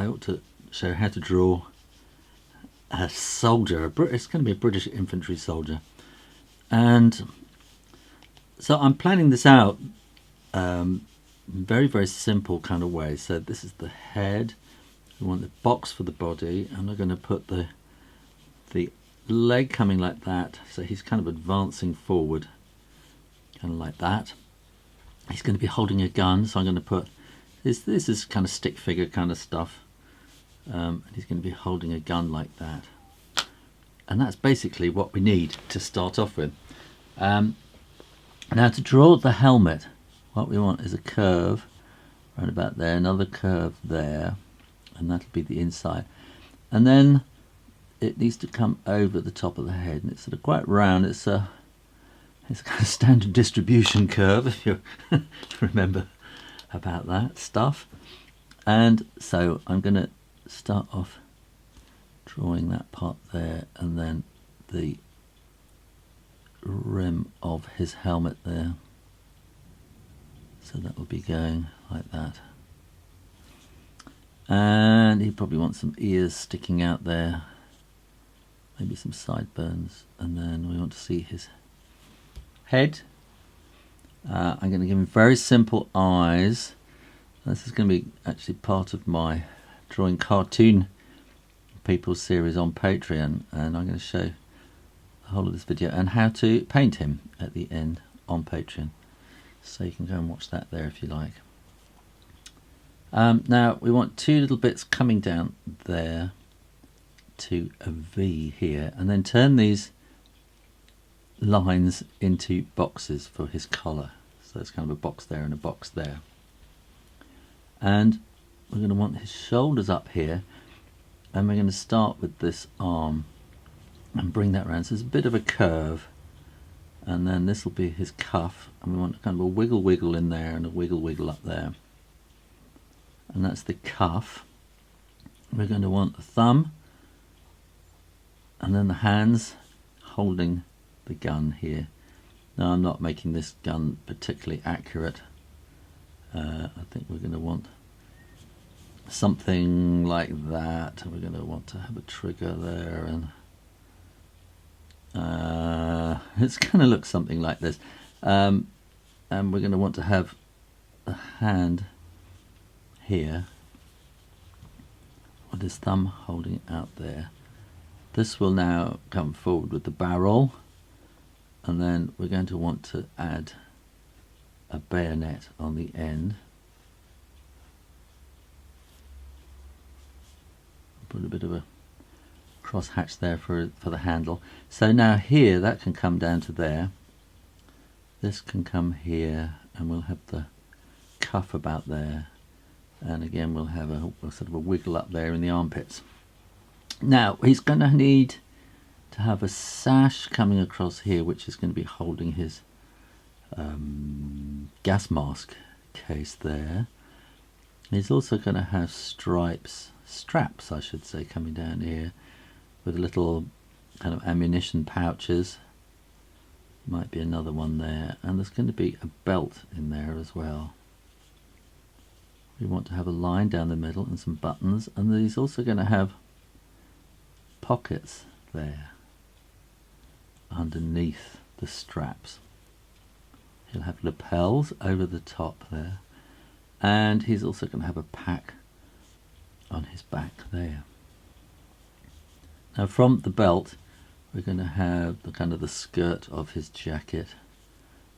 I ought to show how to draw a soldier. It's going to be a British infantry soldier. And so I'm planning this out very, very simple kind of way. So this is the head. We want the box for the body, and I'm going to put the leg coming like that. So he's kind of advancing forward, kind of like that. He's going to be holding a gun, so I'm going to put this is kind of stick figure kind of stuff. And he's going to be holding a gun like that. And that's basically what we need to start off with. Now to draw the helmet, what we want is a curve right about there, another curve there, and that'll be the inside. And then it needs to come over the top of the head, and it's sort of quite round. It's a kind of standard distribution curve, if you remember about that stuff. And so I'm going to start off drawing that part there, and then the rim of his helmet there. So that will be going like that. And he probably wants some ears sticking out there, maybe some sideburns, and then we want to see his head. I'm going to give him very simple eyes. This is going to be actually part of my drawing cartoon people series on Patreon, and I'm going to show the whole of this video and how to paint him at the end on Patreon. So you can go and watch that there if you like. Now we want two little bits coming down there to a V here, and then turn these lines into boxes for his collar. So it's kind of a box there and a box there. And we're going to want his shoulders up here, and we're going to start with this arm and bring that around. So there's a bit of a curve, and then this will be his cuff, and we want kind of a wiggle wiggle in there and a wiggle wiggle up there. And that's the cuff. We're going to want the thumb, and then the hands holding the gun here. Now I'm not making this gun particularly accurate. I think we're going to want something like that. We're going to want to have a trigger there, and it's going to look something like this. And we're going to want to have a hand here with his thumb holding it out there. This will now come forward with the barrel, and then we're going to want to add a bayonet on the end. Put a bit of a cross hatch there for the handle. So now here, that can come down to there. This can come here, and we'll have the cuff about there. And again, we'll have a sort of a wiggle up there in the armpits. Now, he's going to need to have a sash coming across here, which is going to be holding his gas mask case there. He's also going to have straps I should say, coming down here with little kind of ammunition pouches. Might be another one there, and there's going to be a belt in there as well. We want to have a line down the middle and some buttons, and he's also going to have pockets there underneath the straps. He'll have lapels over the top there, and he's also going to have a pack on his back there. Now from the belt, we're going to have the kind of the skirt of his jacket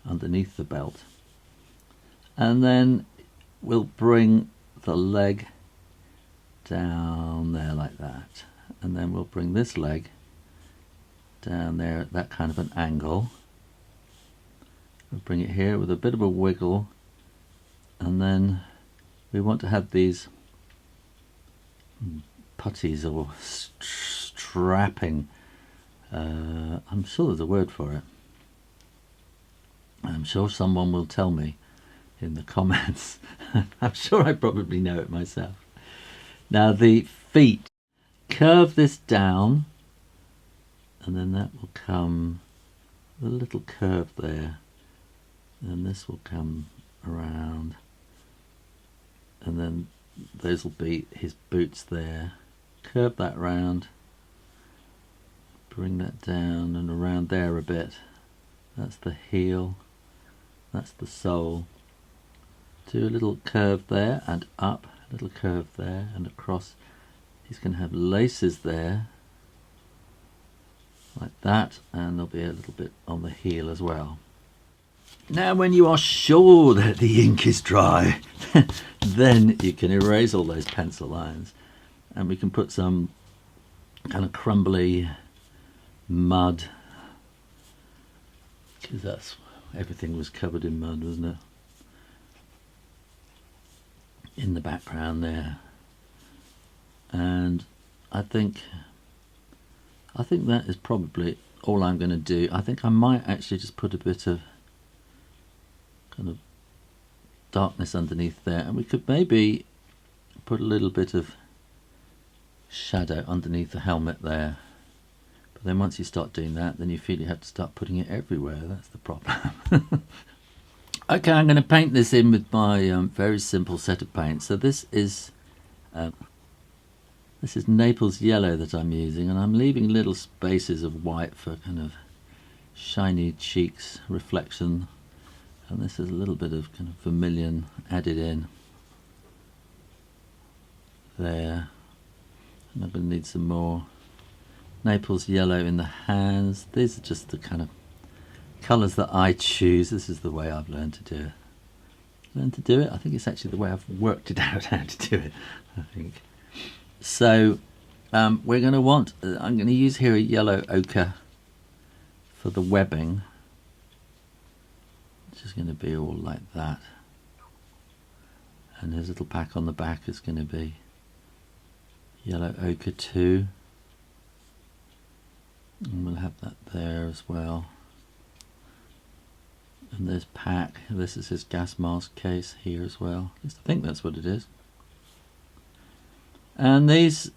underneath the belt, and then we'll bring the leg down there like that, and then we'll bring this leg down there at that kind of an angle. We'll bring it here with a bit of a wiggle, and then we want to have these putties or strapping. I'm sure there's a word for it. I'm sure someone will tell me in the comments. I'm sure I probably know it myself. Now the feet, curve this down, and then that will come with a little curve there, and this will come around, and then those will be his boots there. Curve that round, bring that down and around there a bit. That's the heel, that's the sole. Do a little curve there and up, a little curve there and across. He's going to have laces there, like that, and there'll be a little bit on the heel as well. Now when you are sure that the ink is dry, then you can erase all those pencil lines, and we can put some kind of crumbly mud, because that's, everything was covered in mud, wasn't it, in the background there. And I think that is probably all I'm going to do. I think I might actually just put a bit of kind of darkness underneath there, and we could maybe put a little bit of shadow underneath the helmet there. But then once you start doing that, then you feel you have to start putting it everywhere. That's the problem. Okay, I'm going to paint this in with my very simple set of paints. So this is Naples yellow that I'm using, and I'm leaving little spaces of white for kind of shiny cheeks reflection, and this is a little bit of kind of vermilion added in there, and I'm going to need some more Naples yellow in the hands. These are just the kind of colours that I choose. This is the way I've learned to do it. I think it's actually the way I've worked it out how to do it, I think. So we're going to want, I'm going to use here a yellow ochre for the webbing, which is going to be all like that. And his little pack on the back is going to be yellow ochre too. And we'll have that there as well. And this pack, this is his gas mask case here as well. At least I think that's what it is. And these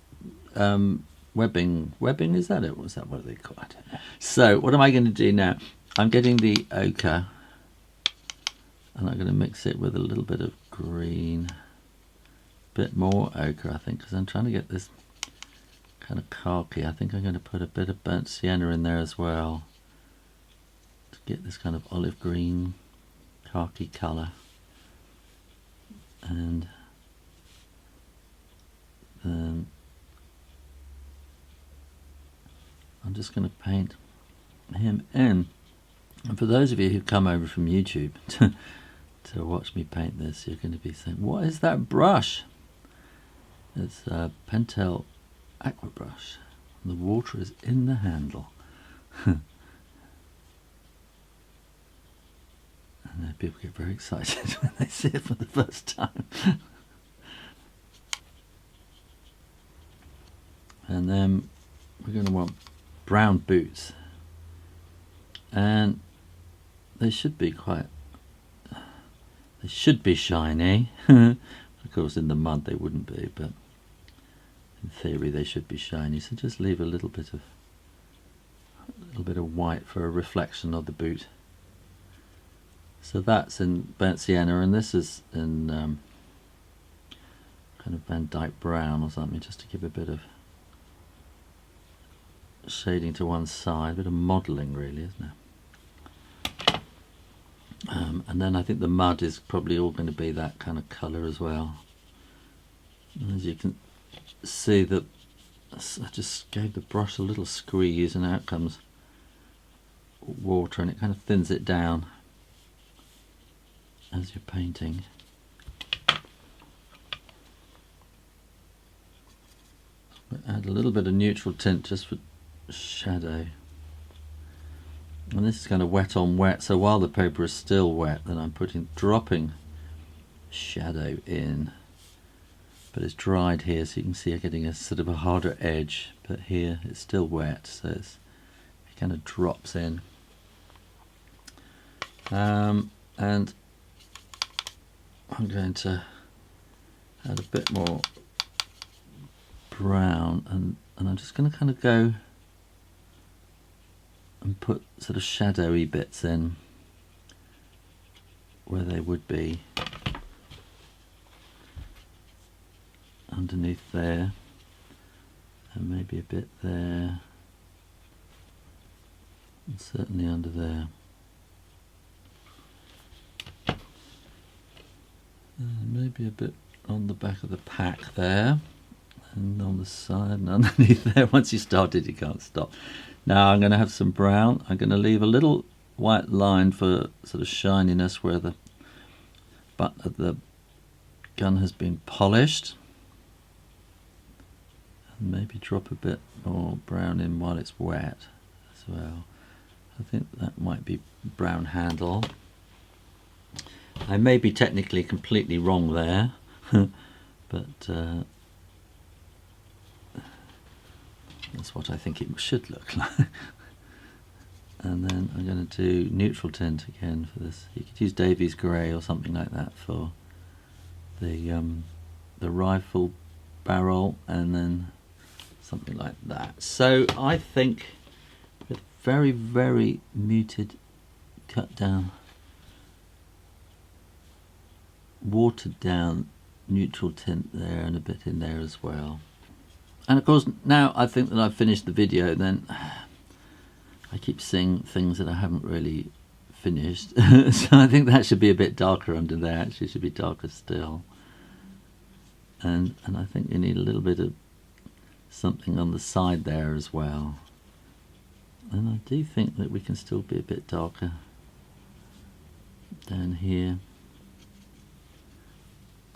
webbing, is that it? Was that what they call it? So what am I going to do now? I'm getting the ochre, and I'm going to mix it with a little bit of green, a bit more ochre, I think, because I'm trying to get this kind of khaki. I think I'm going to put a bit of burnt sienna in there as well to get this kind of olive green khaki colour. And then I'm just going to paint him in. And for those of you who come over from YouTube to watch me paint this, you're going to be saying, what is that brush? It's a Pentel aqua brush. The water is in the handle. And then people get very excited when they see it for the first time. And then we're going to want brown boots, and they should be shiny. Of course in the mud they wouldn't be, but in theory they should be shiny. So just leave a little bit of white for a reflection of the boot. So that's in burnt sienna, and this is in kind of Van Dyke brown or something, just to give a bit of shading to one side, a bit of modelling really, isn't it? And then I think the mud is probably all going to be that kind of colour as well. And as you can see, that I just gave the brush a little squeeze, and out comes water, and it kind of thins it down as you're painting. But add a little bit of neutral tint just for shadow. And this is kind of wet on wet, so while the paper is still wet, then I'm dropping shadow in. But it's dried here, so you can see I'm getting a sort of a harder edge, but here it's still wet, so it kind of drops in. And I'm going to add a bit more brown, and I'm just going to kind of go and put sort of shadowy bits in where they would be. underneath there, and maybe a bit there, and certainly under there. And maybe a bit on the back of the pack there, and on the side and underneath there. Once you started, you can't stop. Now I'm going to have some brown. I'm going to leave a little white line for sort of shininess where the butt of the gun has been polished, and maybe drop a bit more brown in while it's wet as well. I think that might be brown handle. I may be technically completely wrong there, but that's what I think it should look like. And then I'm going to do neutral tint again for this. You could use Davies grey or something like that for the rifle barrel, and then something like that. So I think with very, very muted, cut down, watered down neutral tint there, and a bit in there as well. And of course, now I think that I've finished the video, then I keep seeing things that I haven't really finished. So I think that should be a bit darker under there. Actually, it should be darker still. And I think you need a little bit of something on the side there as well. And I do think that we can still be a bit darker down here.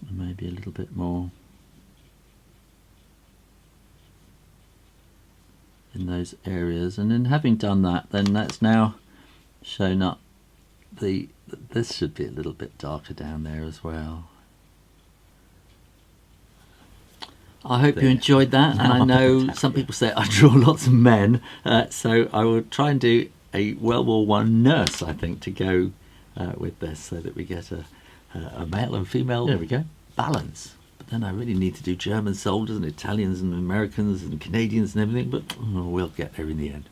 And maybe a little bit more in those areas. And then having done that, then that's now shown up this should be a little bit darker down there as well. I hope you enjoyed that, and I know some people say I draw lots of men, so I will try and do a World War I nurse, I think, to go with this, so that we get a male and female, there we go, balance. But then I really need to do German soldiers and Italians and Americans and Canadians and everything, but we'll get there in the end.